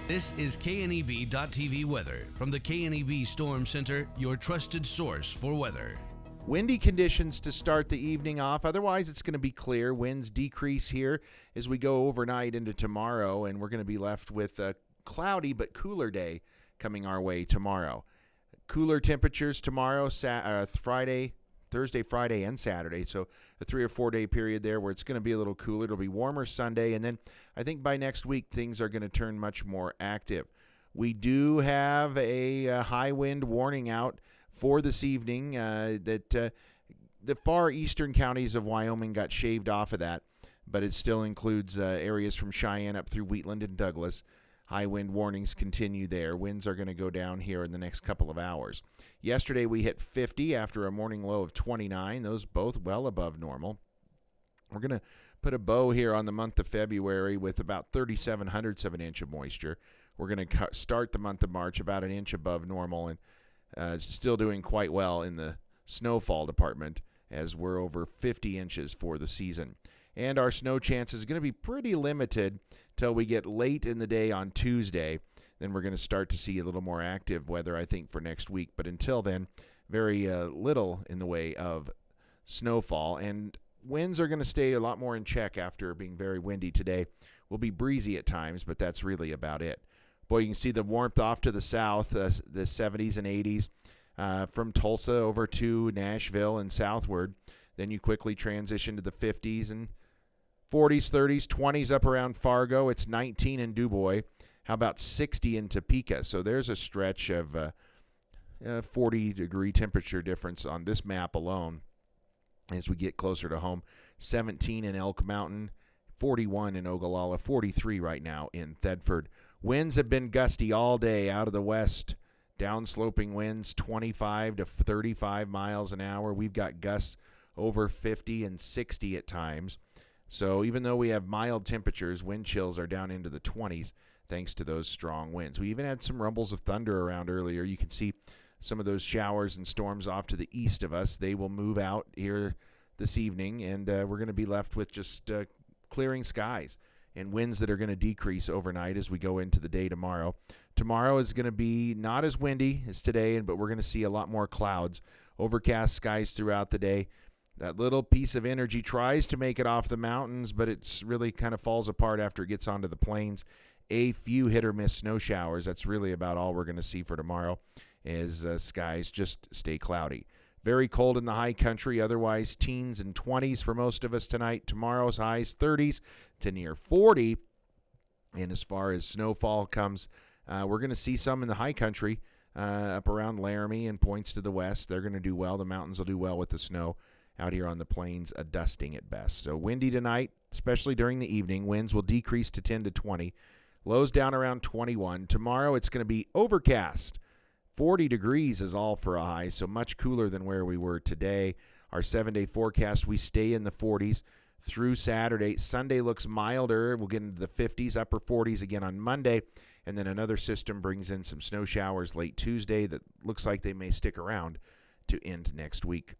This is KNEB.TV weather from the KNEB Storm Center, your trusted source for weather. Windy conditions to start the evening off. Otherwise, it's going to be clear. Winds decrease here as we go overnight into tomorrow, and we're going to be left with a cloudy but cooler day coming our way tomorrow. Cooler temperatures tomorrow, Thursday, Friday, and Saturday. So a 3 or 4 day period there where it's going to be a little cooler. It'll be warmer Sunday. And then I think by next week, things are going to turn much more active. We do have a high wind warning out for this evening that the far eastern counties of Wyoming got shaved off of that, but it still includes areas from Cheyenne up through Wheatland and Douglas. High wind warnings continue there. Winds are going to go down here in the next couple of hours. Yesterday we hit 50 after a morning low of 29. Those both well above normal. We're going to put a bow here on the month of February with about 37/100ths of an inch of moisture. We're going to start the month of March about an inch above normal and still doing quite well in the snowfall department as we're over 50 inches for the season. And our snow chance is going to be pretty limited till we get late in the day on Tuesday. Then we're going to start to see a little more active weather, I think, for next week. But until then, very little in the way of snowfall. And winds are going to stay a lot more in check after being very windy today. Will be breezy at times, but that's really about it. Boy, you can see the warmth off to the south, the 70s and 80s, from Tulsa over to Nashville and southward. Then you quickly transition to the 50s and 40s, 30s, 20s up around Fargo. It's 19 in DuBois. How about 60 in Topeka? So there's a stretch of 40-degree temperature difference on this map alone as we get closer to home. 17 in Elk Mountain, 41 in Ogallala, 43 right now in Thedford. Winds have been gusty all day out of the west. Downsloping winds 25 to 35 miles an hour. We've got gusts over 50 and 60 at times. So even though we have mild temperatures, wind chills are down into the 20s thanks to those strong winds. We even had some rumbles of thunder around earlier. You can see some of those showers and storms off to the east of us. They will move out here this evening, and we're going to be left with just clearing skies and winds that are going to decrease overnight as we go into the day tomorrow. Tomorrow is going to be not as windy as today, but we're going to see a lot more clouds, overcast skies throughout the day. That little piece of energy tries to make it off the mountains, but it's really kind of falls apart after it gets onto the plains. A few hit-or-miss snow showers. That's really about all we're going to see for tomorrow as skies just stay cloudy. Very cold in the high country, otherwise teens and 20s for most of us tonight. Tomorrow's highs 30s to near 40. And as far as snowfall comes, we're going to see some in the high country up around Laramie and points to the west. They're going to do well. The mountains will do well with the snow. Out here on the plains, a dusting at best. So windy tonight, especially during the evening. Winds will decrease to 10 to 20. Lows down around 21. Tomorrow it's going to be overcast. 40 degrees is all for a high, so much cooler than where we were today. Our 7-day forecast, we stay in the 40s through Saturday. Sunday looks milder. We'll get into the 50s, upper 40s again on Monday. And then another system brings in some snow showers late Tuesday that looks like they may stick around to end next week.